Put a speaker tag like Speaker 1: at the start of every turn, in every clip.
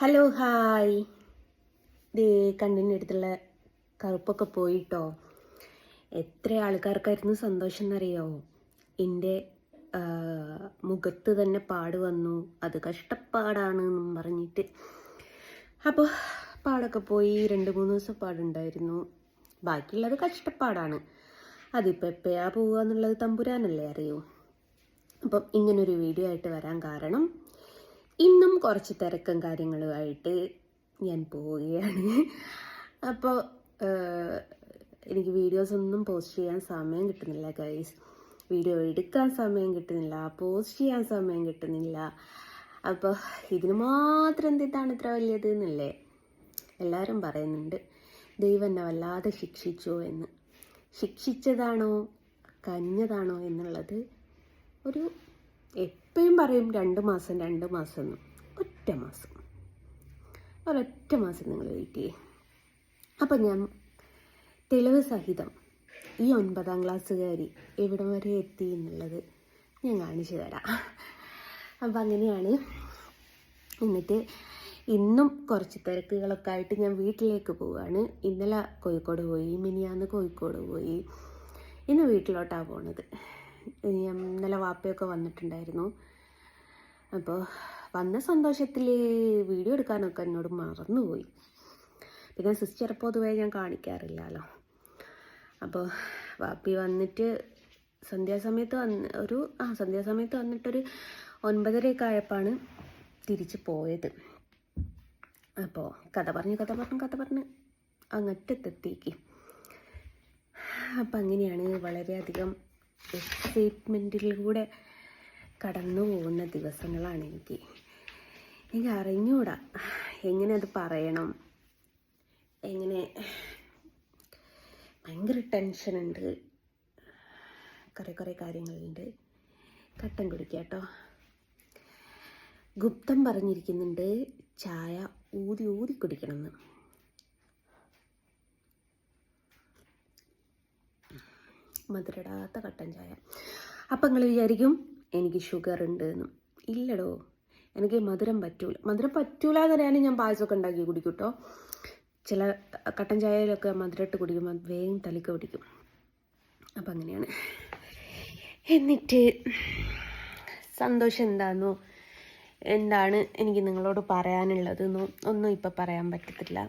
Speaker 1: Hello hi. ദേ കണ്ണിൻ്റെ അടുത്തുള്ള കറുപ്പൊക്കെ പോയിട്ടോ. എത്ര ആൾക്കാർക്കായിരുന്നു സന്തോഷം എന്നറിയോ? എൻ്റെ മുഖത്ത് തന്നെ പാട് വന്നു, അത് കഷ്ടപ്പാടാണ് എന്നും പറഞ്ഞിട്ട്. അപ്പോൾ പാടൊക്കെ പോയി, 2-3 ദിവസം പാടുണ്ടായിരുന്നു. ബാക്കിയുള്ളത് കഷ്ടപ്പാടാണ്. അതിപ്പോൾ എപ്പോഴാ പോവുക എന്നുള്ളത് തമ്പുരാനല്ലേ അറിയൂ. അപ്പം ഇങ്ങനൊരു വീഡിയോ ആയിട്ട് വരാൻ കാരണം, ഇന്നും കുറച്ച് തിരക്കും കാര്യങ്ങളുമായിട്ട് ഞാൻ പോവുകയാണ്. അപ്പോൾ എനിക്ക് വീഡിയോസ് ഒന്നും പോസ്റ്റ് ചെയ്യാൻ സമയം കിട്ടുന്നില്ല ഗൈസ്. വീഡിയോ എടുക്കാൻ സമയം കിട്ടുന്നില്ല, പോസ്റ്റ് ചെയ്യാൻ സമയം കിട്ടുന്നില്ല. അപ്പോൾ ഇതിന് മാത്രം എന്താണ് ഇത്ര വലിയത് എന്നല്ലേ എല്ലാവരും പറയുന്നുണ്ട്. ദൈവം എന്നെ വല്ലാതെ ശിക്ഷിച്ചോ എന്ന്. ശിക്ഷിച്ചതാണോ കനിഞ്ഞതാണോ എന്നുള്ളത് ഒരു എപ്പോഴും പറയും 2 മാസം എന്ന്. ഒരൊറ്റ മാസം നിങ്ങൾ വെയിറ്റ് ചെയ്യും. അപ്പം ഞാൻ തെളിവ് സഹിതം ഈ 9ാം ക്ലാസ്സുകാരി എവിടം വരെ എത്തി എന്നുള്ളത് ഞാൻ കാണിച്ചു തരാം. അപ്പം അങ്ങനെയാണ്. എന്നിട്ട് ഇന്നും കുറച്ച് തിരക്കുകളൊക്കെ ആയിട്ട് ഞാൻ വീട്ടിലേക്ക് പോവുകയാണ്. ഇന്നലെ കോഴിക്കോട് പോയി, മിനിയാന്ന് കോഴിക്കോട് പോയി, ഇന്ന് വീട്ടിലോട്ടാണ് പോണത്. ഇന്നലെ വാപ്പയൊക്കെ വന്നിട്ടുണ്ടായിരുന്നു. അപ്പോൾ വന്ന സന്തോഷത്തിൽ വീഡിയോ എടുക്കാനൊക്കെ എന്നോട് മറന്നുപോയി. പിന്നെ സിസ്റ്റർ പൊതുവേ ഞാൻ കാണിക്കാറില്ലല്ലോ. അപ്പോൾ വാപ്പി വന്നിട്ട് സന്ധ്യാസമയത്ത് വന്നിട്ടൊരു 9:30 ആയപ്പോഴാണ് തിരിച്ച് പോയത്. അപ്പോൾ കഥ പറഞ്ഞ് അങ്ങറ്റത്തെത്തിക്ക്. അപ്പം അങ്ങനെയാണ്. വളരെയധികം എക്സൈറ്റ്മെൻറ്റിലൂടെ കടന്നു പോകുന്ന ദിവസങ്ങളാണ് എനിക്ക് അറിഞ്ഞൂടാ എങ്ങനെ അത് പറയണം. ഭയങ്കര ടെൻഷനുണ്ട്, കുറേ കാര്യങ്ങളുണ്ട്. കട്ടൻ കുടിക്കാം കേട്ടോ. ഗുപ്തം പറഞ്ഞിരിക്കുന്നുണ്ട് ചായ ഊതി കുടിക്കണമെന്ന്. മധുരടാത്ത കട്ടൻ ചായ. അപ്പം നിങ്ങൾ വിചാരിക്കും എനിക്ക് ഷുഗർ ഉണ്ട് എന്ന്. ഇല്ലടോ, എനിക്ക് മധുരം പറ്റൂല എന്ന് പറയാനും ഞാൻ പായസമൊക്കെ ഉണ്ടാക്കി കുടിക്കും കേട്ടോ. ചില കട്ടൻ ചായയിലൊക്കെ മധുരമിട്ട് കുടിക്കുമ്പോൾ വേഗം തലിക്ക പിടിക്കും. അപ്പം അങ്ങനെയാണ്. എന്നിട്ട് സന്തോഷം എന്താണ് എനിക്ക് നിങ്ങളോട് പറയാനുള്ളതെന്നോ ഒന്നും ഇപ്പം പറയാൻ പറ്റത്തില്ല.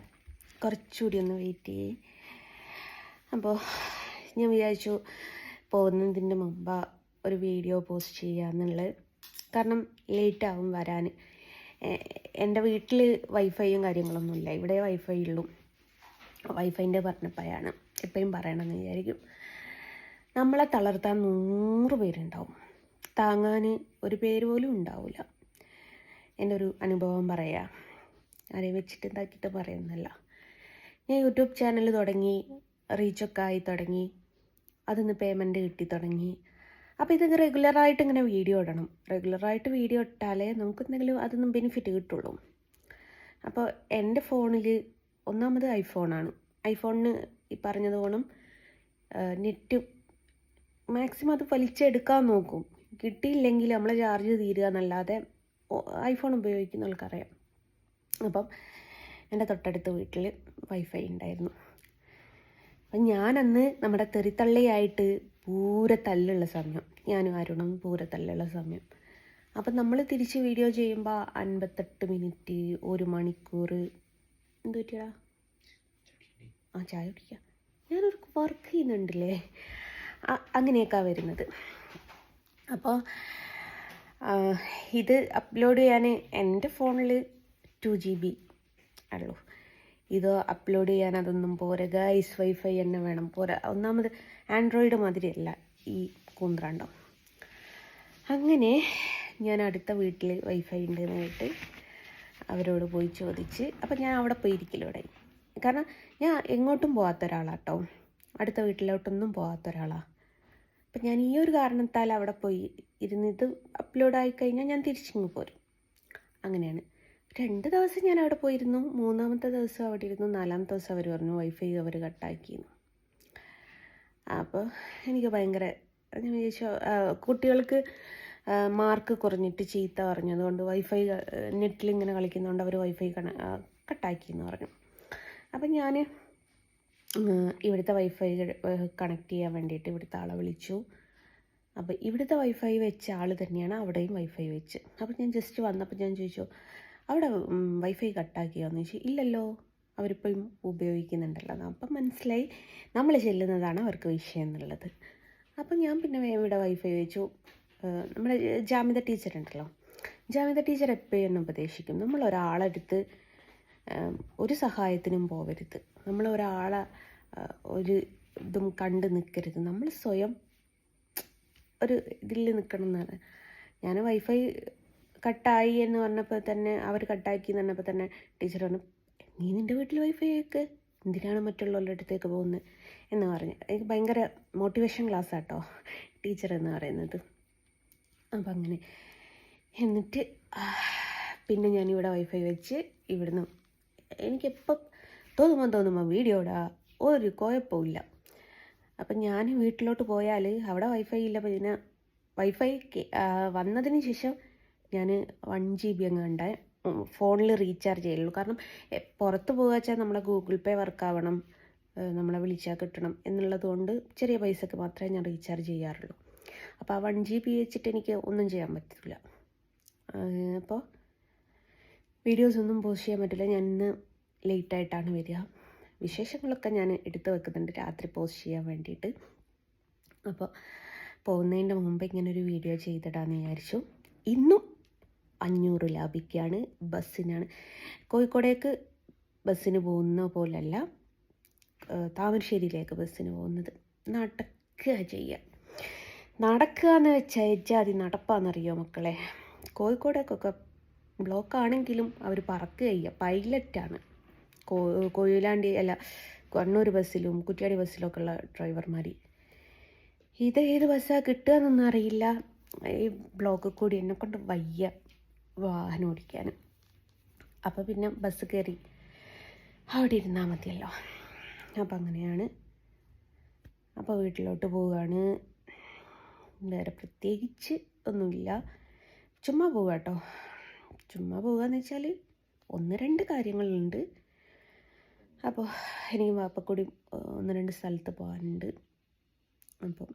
Speaker 1: കുറച്ചുകൂടി ഒന്ന് വെയിറ്റ് ചെയ്യേ. അപ്പോൾ ഞാൻ വിചാരിച്ചു പോകുന്നതിൻ്റെ മുമ്പ് ഒരു വീഡിയോ പോസ്റ്റ് ചെയ്യാമെന്നുള്ളത്. കാരണം ലേറ്റാവും വരാൻ. എൻ്റെ വീട്ടിൽ വൈഫൈയും കാര്യങ്ങളൊന്നുമില്ല. ഇവിടെ വൈഫൈ ഉള്ളൂ. വൈഫൈൻ്റെ പറഞ്ഞപ്പോഴാണ് എപ്പോഴും പറയണമെന്ന് വിചാരിക്കും. നമ്മളെ തളർത്താൻ 100 പേരുണ്ടാവും, താങ്ങാൻ ഒരു പേര് പോലും ഉണ്ടാവില്ല. എൻ്റെ ഒരു അനുഭവം പറയാം, ആരെയും വെച്ചിട്ട് എന്താക്കിയിട്ട് പറയുന്നല്ല. ഞാൻ യൂട്യൂബ് ചാനൽ തുടങ്ങി, റീച്ചൊക്കെ ആയി തുടങ്ങി, അതിന്ന് പേയ്മെൻറ്റ് കിട്ടി തുടങ്ങി. അപ്പോൾ ഇതൊക്കെ റെഗുലറായിട്ട് ഇങ്ങനെ വീഡിയോ ഇടണം. റെഗുലറായിട്ട് വീഡിയോ ഇട്ടാലേ നമുക്ക് എന്തെങ്കിലും അതൊന്നും ബെനിഫിറ്റ് കിട്ടുള്ളൂ. അപ്പോൾ എൻ്റെ ഫോണിൽ ഒന്നാമത് ഐഫോണാണ്. ഐഫോണിന് ഈ പറഞ്ഞതുപോലും നെറ്റ് മാക്സിമം അത് വലിച്ചെടുക്കാൻ നോക്കും. കിട്ടിയില്ലെങ്കിൽ നമ്മളെ ചാർജ് തീരുക എന്നല്ലാതെ ഐഫോൺ ഉപയോഗിക്കുന്നവർക്കറിയാം. അപ്പം എൻ്റെ തൊട്ടടുത്ത വീട്ടിൽ വൈഫൈ ഉണ്ടായിരുന്നു. അപ്പം ഞാനന്ന് നമ്മുടെ തെറിത്തള്ളിയായിട്ട് പൂര തല്ലുള്ള സമയം, ഞാനും അരുണും പൂര തല്ലുള്ള സമയം. അപ്പം നമ്മൾ തിരിച്ച് വീഡിയോ ചെയ്യുമ്പോൾ 58 മിനിറ്റ്, 1 മണിക്കൂർ. എന്ത് പറ്റിയാ? ചായ കുടിക്കാം. ഞാനൊരു വർക്ക് ചെയ്യുന്നുണ്ടല്ലേ, അങ്ങനെയൊക്കെയാണ് വരുന്നത്. അപ്പോൾ ഇത് അപ്ലോഡ് ചെയ്യാൻ എൻ്റെ ഫോണിൽ 2 GB ഉള്ളൂ. ഇത് അപ്ലോഡ് ചെയ്യാൻ അതൊന്നും പോരാ ഗൈസ്. വൈഫൈ തന്നെ വേണം. പോരാ. ഒന്നാമത് ആൻഡ്രോയിഡ് മാതിരിയല്ല ഈ കൂന്ത്രാണ്ടം. അങ്ങനെ ഞാൻ അടുത്ത വീട്ടിൽ വൈഫൈ ഉണ്ടെന്ന് കേട്ട് അവരോട് പോയി ചോദിച്ച്. അപ്പം ഞാൻ അവിടെ പോയി ഇരിക്കലോടെ. കാരണം ഞാൻ എങ്ങോട്ടും പോകാത്ത ഒരാളാട്ടോ, അടുത്ത വീട്ടിലോട്ടൊന്നും പോകാത്ത ഒരാളാണ്. അപ്പം ഞാൻ ഈ ഒരു കാരണത്താൽ അവിടെ പോയി ഇരുന്നിട്ട് അപ്ലോഡായി കഴിഞ്ഞാൽ ഞാൻ തിരിച്ചിങ്ങ് പോരും. അങ്ങനെയാണ്. 2 ദിവസം ഞാൻ അവിടെ പോയിരുന്നു. 3ാമത്തെ ദിവസം അവിടെ ഇരുന്നു. 4ാമത്തെ ദിവസം അവർ പറഞ്ഞു വൈഫൈ അവർ കട്ടാക്കിയിരുന്നു. അപ്പോൾ എനിക്ക് ഭയങ്കര, ഞാൻ വിചാരിച്ചു കുട്ടികൾക്ക് മാർക്ക് കുറഞ്ഞിട്ട് ചീത്ത പറഞ്ഞു. അതുകൊണ്ട് വൈഫൈ നെറ്റിലിങ്ങനെ കളിക്കുന്നതുകൊണ്ട് അവർ വൈഫൈ കട്ടാക്കി എന്ന് പറഞ്ഞു. അപ്പം ഞാൻ ഇവിടുത്തെ വൈഫൈ കണക്ട് ചെയ്യാൻ വേണ്ടിയിട്ട് ഇവിടുത്തെ ആളെ വിളിച്ചു. അപ്പോൾ ഇവിടുത്തെ വൈഫൈ വെച്ച ആൾ തന്നെയാണ് അവിടെയും വൈഫൈ വെച്ച്. അപ്പോൾ ഞാൻ ജസ്റ്റ് വന്നപ്പോൾ ഞാൻ ചോദിച്ചു, അവിടെ വൈഫൈ കട്ടാക്കിയോന്ന് ചോദിച്ചു. ഇല്ലല്ലോ, അവരിപ്പോഴും ഉപയോഗിക്കുന്നുണ്ടല്ലോ. അപ്പം മനസ്സിലായി നമ്മൾ ചെല്ലുന്നതാണ് അവർക്ക് വിഷയം എന്നുള്ളത്. അപ്പം ഞാൻ പിന്നെ ഇവിടെ വൈഫൈ വെച്ചു. നമ്മുടെ ജാമിത ടീച്ചർ ഉണ്ടല്ലോ, ജാമിത ടീച്ചർ എപ്പോഴും ഉപദേശിക്കും, നമ്മൾ ഒരാളെടുത്ത് ഒരു സഹായത്തിനും പോകരുത്, നമ്മൾ ഒരാളെ ഒരു ഇതും കണ്ട് നിൽക്കരുത്, നമ്മൾ സ്വയം ഒരു ഇതിൽ നിൽക്കണം എന്നാണ്. ഞാൻ വൈഫൈ കട്ടായി എന്ന് പറഞ്ഞപ്പോൾ തന്നെ, അവർ കട്ടാക്കി എന്ന് പറഞ്ഞപ്പോൾ തന്നെ ടീച്ചർ പറഞ്ഞു, നീ നിൻ്റെ വീട്ടിൽ വൈഫൈ വെക്ക്, എന്തിനാണ് മറ്റുള്ളവരുടെ അടുത്തേക്ക് പോകുന്നത് എന്ന് പറഞ്ഞു. എനിക്ക് ഭയങ്കര മോട്ടിവേഷൻ ക്ലാസ് ആട്ടോ ടീച്ചർ എന്ന് പറയുന്നത്. അപ്പം അങ്ങനെ എന്നിട്ട് പിന്നെ ഞാനിവിടെ വൈഫൈ വെച്ച് ഇവിടുന്ന് എനിക്കെപ്പം തോന്നുമ്പോൾ വീഡിയോ ഇടാം, ഒരു കുഴപ്പമില്ല. അപ്പം ഞാൻ വീട്ടിലോട്ട് പോയാൽ അവിടെ വൈഫൈ ഇല്ല. പിന്നെ വൈഫൈ വന്നതിന് ശേഷം ഞാൻ 1 GB എങ്ങാണ്ട് ഫോണിൽ റീചാർജ് ചെയ്യുള്ളൂ. കാരണം പുറത്ത് പോകുക വെച്ചാൽ നമ്മളെ ഗൂഗിൾ പേ വർക്കാവണം, നമ്മളെ വിളിച്ചാൽ കിട്ടണം എന്നുള്ളത് കൊണ്ട് ചെറിയ പൈസക്ക് മാത്രമേ ഞാൻ റീചാർജ് ചെയ്യാറുള്ളൂ. അപ്പോൾ ആ 1 GB വെച്ചിട്ട് എനിക്ക് ഒന്നും ചെയ്യാൻ പറ്റില്ല. അപ്പോൾ വീഡിയോസൊന്നും പോസ്റ്റ് ചെയ്യാൻ പറ്റില്ല. ഞാൻ ഇന്ന് ലേറ്റായിട്ടാണ് വരിക. വിശേഷങ്ങളൊക്കെ ഞാൻ എടുത്ത് വെക്കുന്നുണ്ട് രാത്രി പോസ്റ്റ് ചെയ്യാൻ വേണ്ടിയിട്ട്. അപ്പോൾ പോകുന്നതിൻ്റെ മുമ്പ് ഇങ്ങനൊരു വീഡിയോ ചെയ്തിടാമെന്ന് വിചാരിച്ചു. ഇന്നും 500 ലാഭിക്കുകയാണ്. ബസ്സിനാണ്, കോഴിക്കോടേക്ക് ബസ്സിന് പോകുന്ന പോലല്ല, താമരശ്ശേരിയിലേക്ക് ബസ്സിന് പോകുന്നത്. നടക്കുക ചെയ്യുക. നടക്കുക എന്ന് വെച്ചാൽ അത് നടപ്പാണെന്നറിയോ മക്കളെ? കോഴിക്കോടേക്കൊക്കെ ബ്ലോക്കാണെങ്കിലും അവർ പറക്കുക ചെയ്യുക, പൈലറ്റാണ്. കൊയിലാണ്ടി അല്ല, കണ്ണൂർ ബസ്സിലും കുറ്റ്യാടി ബസ്സിലൊക്കെ ഉള്ള ഡ്രൈവർമാർ. ഇത് ഏത് ബസ്സാണ് കിട്ടുക എന്നൊന്നും അറിയില്ല. ഈ ബ്ലോക്ക് കൂടി എന്നെക്കൊണ്ട് വയ്യ വാഹനം ഓടിക്കാൻ. അപ്പോൾ പിന്നെ ബസ് കയറി അവിടെ ഇരുന്നാൽ മതിയല്ലോ. അപ്പം അങ്ങനെയാണ്. അപ്പോൾ വീട്ടിലോട്ട് പോവുകയാണ്. വേറെ പ്രത്യേകിച്ച് ഒന്നുമില്ല, ചുമ്മാ പോവുക കേട്ടോ. ചുമ്മാ പോവുകയെന്ന് വെച്ചാൽ 1-2 കാര്യങ്ങളുണ്ട്. അപ്പോൾ എനിക്ക് വാപ്പക്കൂടി 1-2 സ്ഥലത്ത് പോകാനുണ്ട്. അപ്പം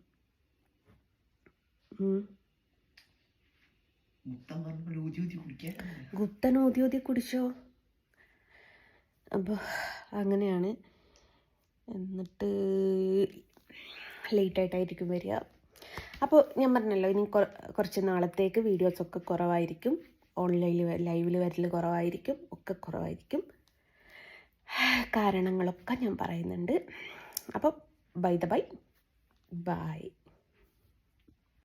Speaker 1: ഗുപ്തൻ ഊതി കുടിച്ചോ. അപ്പോൾ അങ്ങനെയാണ്. എന്നിട്ട് ലേറ്റായിട്ടായിരിക്കും വരിക. അപ്പോൾ ഞാൻ പറഞ്ഞല്ലോ, ഇനി കുറച്ച് നാളത്തേക്ക് വീഡിയോസൊക്കെ കുറവായിരിക്കും. ഓൺലൈനിൽ ലൈവിൽ വരൽ കുറവായിരിക്കും, ഒക്കെ കുറവായിരിക്കും. കാരണങ്ങളൊക്കെ ഞാൻ പറയുന്നുണ്ട്. അപ്പോൾ ബൈ.